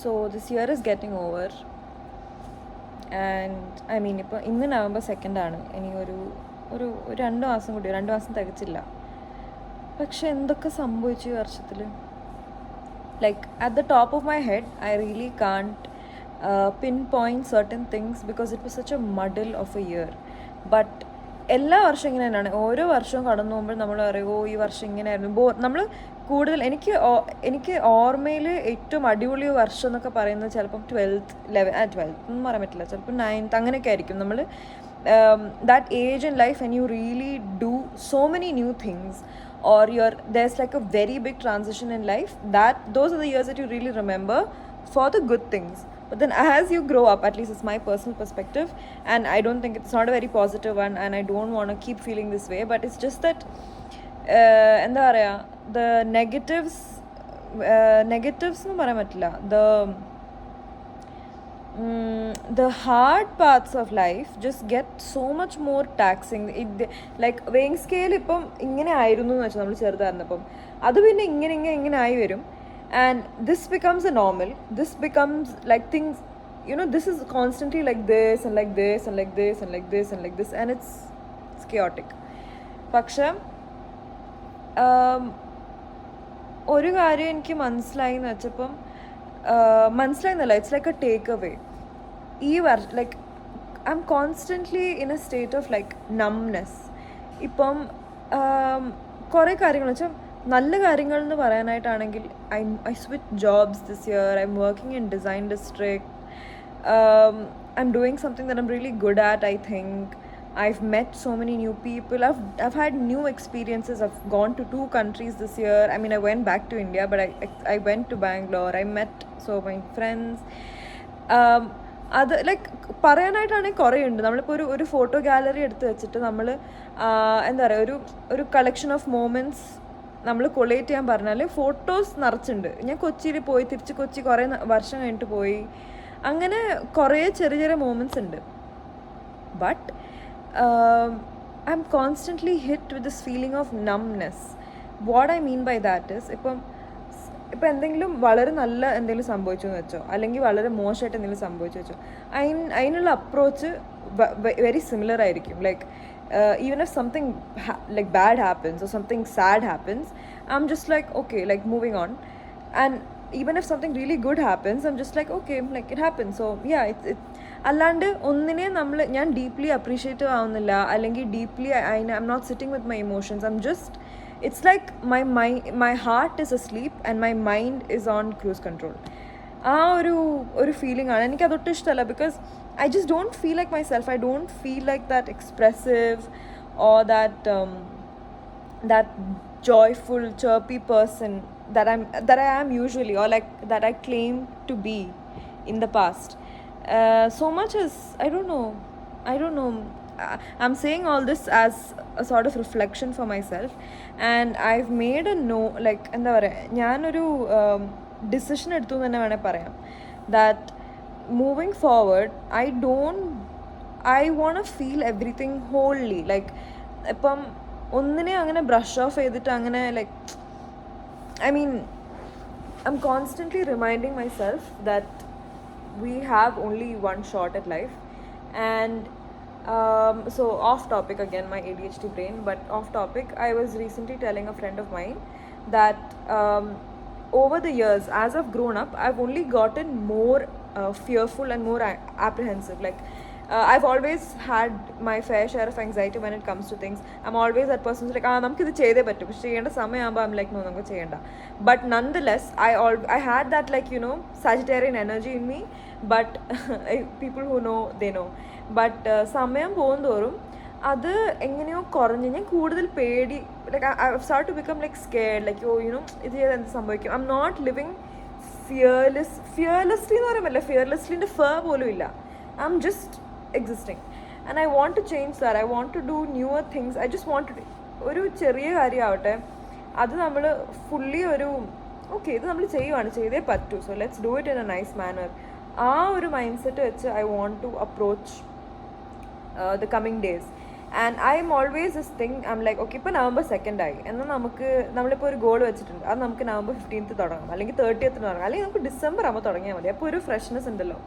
So this year is getting over. And I mean, ഇപ്പോൾ ഇന്ന് November 2 ആണ്. ഇനി ഒരു 2 മാസം കൂടി, 2 മാസം തികച്ചില്ല. പക്ഷെ എന്തൊക്കെ സംഭവിച്ചു ഈ വർഷത്തിൽ? Like at the top of my head, I really can't pinpoint certain things because it was such a muddle of a year. But എല്ലാ വർഷവും ഇങ്ങനെ തന്നെയാണ്. ഓരോ വർഷവും കടന്നു പോകുമ്പോൾ നമ്മൾ പറയും, ഓ ഈ വർഷം ഇങ്ങനെയായിരുന്നു. നമ്മൾ കൂടുതൽ എനിക്ക് ഓർമ്മയിൽ ഏറ്റവും അടിപൊളി വർഷം എന്നൊക്കെ പറയുന്നത് ചിലപ്പം 12th ഒന്നും പറയാൻ പറ്റില്ല, ചിലപ്പോൾ 9th അങ്ങനെയൊക്കെ ആയിരിക്കും. നമ്മൾ that age in life when you really do so many new things, or there's like a very big transition in life, those are the years that you really remember for the good things. But then as you grow up, at least it's my personal perspective, and I don't think it's not a very positive one, and I don't want to keep feeling this way, but it's just that എന്താ പറയുക, the negatives എന്ന് പറയാൻ പറ്റില്ല, the hard parts of life just get so much more taxing. Like weighing scale ഇപ്പം ഇങ്ങനെ ആയിരുന്നു എന്ന് വെച്ചാൽ നമ്മൾ ചെറുതായിരുന്നപ്പം, അത് പിന്നെ ഇങ്ങനെ ആയി വരും. And this becomes a normal. This becomes like things, this is constantly like this and like this and like this and like this and like this, and it's chaotic. പക്ഷെ ഒരു കാര്യം എനിക്ക് മനസ്സിലായി എന്ന് വെച്ചപ്പം, മനസ്സിലായെന്നല്ല, it's like a take away. ഈ like I am constantly in a state of like numbness. ഇപ്പം കുറേ കാര്യങ്ങൾ വെച്ചാൽ നല്ല കാര്യങ്ങൾ എന്ന് പറയാനായിട്ടാണെങ്കിൽ, I switch jobs this year. I am working in design district. I am doing something that I am really good at, I think. I've met so many new people. I've had new experiences. I've gone to 2 countries this year. I mean, I went back to India, but I went to Bangalore. I met so many friends. അത് like പറയാനായിട്ടാണെങ്കിൽ കുറേ ഉണ്ട്. നമ്മളിപ്പോൾ ഒരു photo gallery എടുത്ത് വെച്ചിട്ട് നമ്മൾ എന്താ പറയുക, ഒരു കളക്ഷൻ ഓഫ് മൊമെൻറ്റ്സ് നമ്മൾ കൊളേറ്റ് ചെയ്യാൻ പറഞ്ഞാൽ ഫോട്ടോസ് നിറച്ചുണ്ട്. ഞാൻ കൊച്ചിയിൽ പോയി, തിരിച്ച് കൊച്ചി കുറേ വർഷം കഴിഞ്ഞിട്ട് പോയി, അങ്ങനെ കുറേ ചെറിയ മൊമെൻറ്റ്സ് ഉണ്ട്. But I'm constantly hit with this feeling of numbness. What I mean by that is, ഇപ്പം എന്തെങ്കിലും വളരെ നല്ല എന്തെങ്കിലും സംഭവിച്ചു എന്ന് വെച്ചോ, അല്ലെങ്കിൽ വളരെ മോശമായിട്ട് എന്തെങ്കിലും സംഭവിച്ചു വെച്ചോ, അതിനുള്ള അപ്രോച്ച് വെരി സിമിലർ ആയിരിക്കും. Like even if something like bad happens or something sad happens, I'm just like, okay, like moving on. And even if something really good happens, I'm just like, okay, like it happens. So yeah, അല്ലാണ്ട് ഒന്നിനെ ഞാൻ deeply appreciative ആവുന്നില്ല, അല്ലെങ്കിൽ deeply I am not sitting with my emotions. I'm just, it's like my heart is asleep and my mind is on cruise control. ആ ഒരു feeling ആണ് എനിക്കതൊട്ടും ഇഷ്ടമല്ല. Because I just don't feel like myself. I don't feel like that expressive or that joyful, chirpy person that I am usually, or like that I claim to be in the past. So much as I don't know. I'm saying all this as a sort of reflection for myself, and I've made a like എന്താ പറയുക, ഞാനൊരു decision എടുത്തു എന്ന് തന്നെ വേണേൽ പറയാം, that moving forward I want to feel everything wholly. Like ഇപ്പം ഒന്നിനെ അങ്ങനെ ബ്രഷ് ഓഫ് ചെയ്തിട്ട് അങ്ങനെ like, I mean, I'm constantly reminding myself that we have only one shot at life. And so off topic again, my ADHD brain, but off topic, I was recently telling a friend of mine that over the years, as I've grown up, I've only gotten more fearful and more apprehensive. Like I've always had my fair share of anxiety when it comes to things. I'm always that person who's like, നമുക്കിത് ചെയ്തേ പറ്റും, പക്ഷെ ചെയ്യേണ്ട സമയമാകുമ്പോൾ I'm like, no, നമുക്ക് ചെയ്യണ്ട. But nonetheless, I had that, like, Sagittarian energy in me. But people who know, they know. But സമയം പോകുന്തോറും അത് എങ്ങനെയോ കുറഞ്ഞ് ഞാൻ കൂടുതൽ പേടി, like I started to become like scared, like ഇത് ചെയ്താൽ എന്ത് സംഭവിക്കും. I'm not living fearlessly എന്ന് പറയുമ്പോൾ, ഫിയർലെസ്ലിൻ്റെ പോലും ഇല്ല. I'm just existing, and I want to change that. I want to do newer things. I just want to ഒരു ചെറിയ കാര്യമാവട്ടെ, അത് നമ്മൾ ഫുള്ളി ഓക്കെ ഇത് നമ്മൾ ചെയ്തേ പറ്റൂ, so let's do it in a nice manner. ആ ഒരു മൈൻഡ് സെറ്റ് വെച്ച് I want to approach the coming days. And I'm always this thing, I'm like, okay, ഇപ്പോൾ November 2nd ആയി എന്നാൽ നമ്മളിപ്പോൾ ഒരു ഗോൾ വെച്ചിട്ടുണ്ട്, അത് നമുക്ക് November 15th തുടങ്ങാം, അല്ലെങ്കിൽ 30th തുടങ്ങാം, അല്ലെങ്കിൽ നമുക്ക് December ആകുമ്പോൾ തുടങ്ങിയാൽ മതി. അപ്പോൾ ഒരു ഫ്രഷ്നെസ് ഉണ്ടല്ലോ.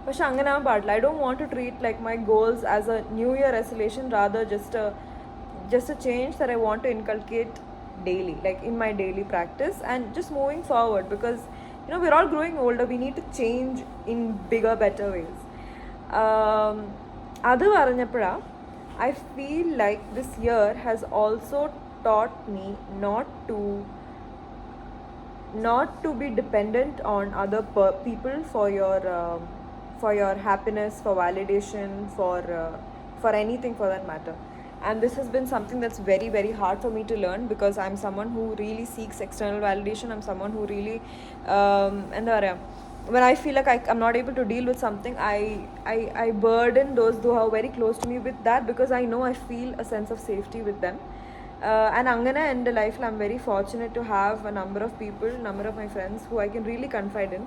പക്ഷെ അങ്ങനെ ആവാൻ പാടില്ല. I don't want to treat like my goals as a new year resolution, rather just a change that I want to inculcate daily, like in my daily practice, and just moving forward, because we're all growing older, we need to change in bigger, better ways. അത് പറഞ്ഞപ്പോഴാ I feel like this year has also taught me not to be dependent on other people for your happiness, for validation, for anything for that matter. And this has been something that's very, very hard for me to learn, because I'm someone who really seeks external validation. I'm someone who really when I feel like I'm not able to deal with something, I burden those who are very close to me with that, because I know I feel a sense of safety with them. And angana in the life, I'm very fortunate to have a number of my friends who I can really confide in,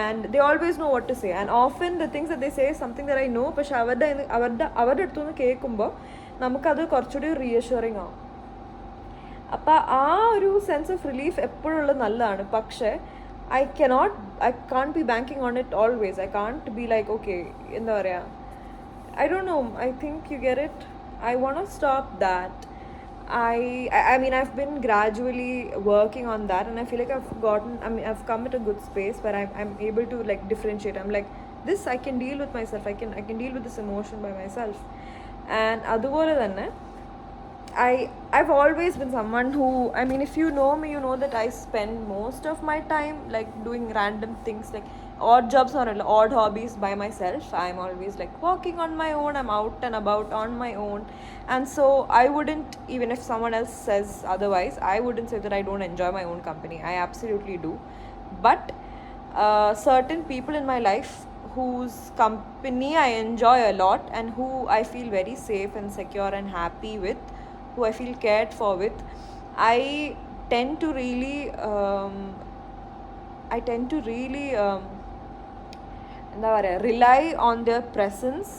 and they always know what to say. And often the things that they say is something that I know, പക്ഷെ അവരുടെ അടുത്തുനിന്ന് കേൾക്കുമ്പോൾ നമുക്കത് കുറച്ചുകൂടി റീഅഷ്യൂറിങ് ആവും. അപ്പം ആ ഒരു സെൻസ് ഓഫ് റിലീഫ് എപ്പോഴുള്ളത് നല്ലതാണ്. പക്ഷേ I can't be banking on it always. I can't be like, okay, എന്താ പറയുക, I don't know, I think you get it. I want to stop that. I mean, I've been gradually working on that, and I feel like I've come at a good space where I'm able to like differentiate. I'm like, this I can deal with myself. I can deal with this emotion by myself. And അതുപോലെ തന്നെ I've always been someone who, I mean, if you know me, you know that I spend most of my time like doing random things, like odd jobs or odd hobbies by myself. I'm always like walking on my own, I'm out and about on my own. And so I wouldn't, even if someone else says otherwise, I wouldn't say that I don't enjoy my own company. I absolutely do. But certain people in my life whose company I enjoy a lot, and who I feel very safe and secure and happy with, who I feel cared for with, I tend to really rely on their presence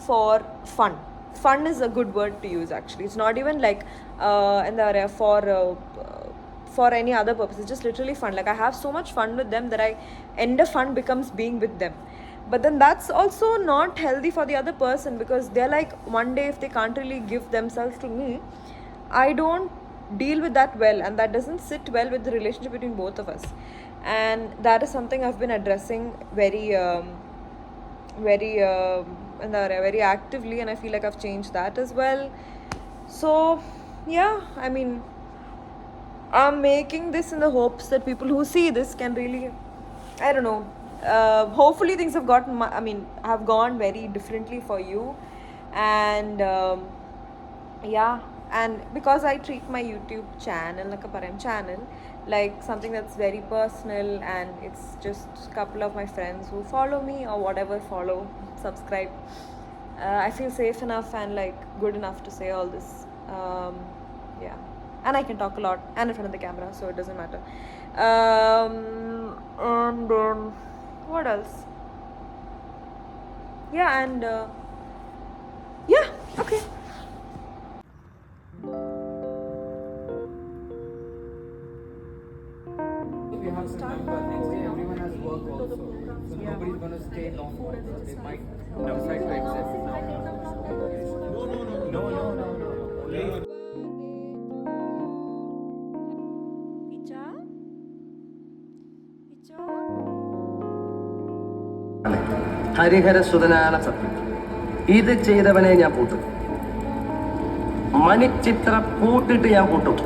for fun. Fun is a good word to use, actually. It's not even like for any other purpose. It's just literally fun. Like, I have so much fun with them that end of fun becomes being with them. But then that's also not healthy for the other person, because they're like, one day if they can't really give themselves to me, I don't deal with that well, and that doesn't sit well with the relationship between both of us. And that is something I've been addressing very actively, and I feel like I've changed that as well. So yeah, I mean, I'm making this in the hopes that people who see this can really, I don't know, hopefully things have gone very differently for you. And yeah, and because I treat my YouTube channel like something that's very personal, and it's just a couple of my friends who follow me or whatever, subscribe, I feel safe enough and like good enough to say all this. Yeah, and I can talk a lot and in front of the camera, so it doesn't matter. And what else? Yeah, and yeah, okay. We have to remember, next day everyone has work also, so nobody's going to stay long also. They might decide to exit. No. ഹരിഹരസുതനാന സത്യം, ഇത് ചെയ്തവനെ ഞാൻ പൂട്ടും. മണിച്ചിത്ര പൂട്ടിട്ട് ഞാൻ പൂട്ടും.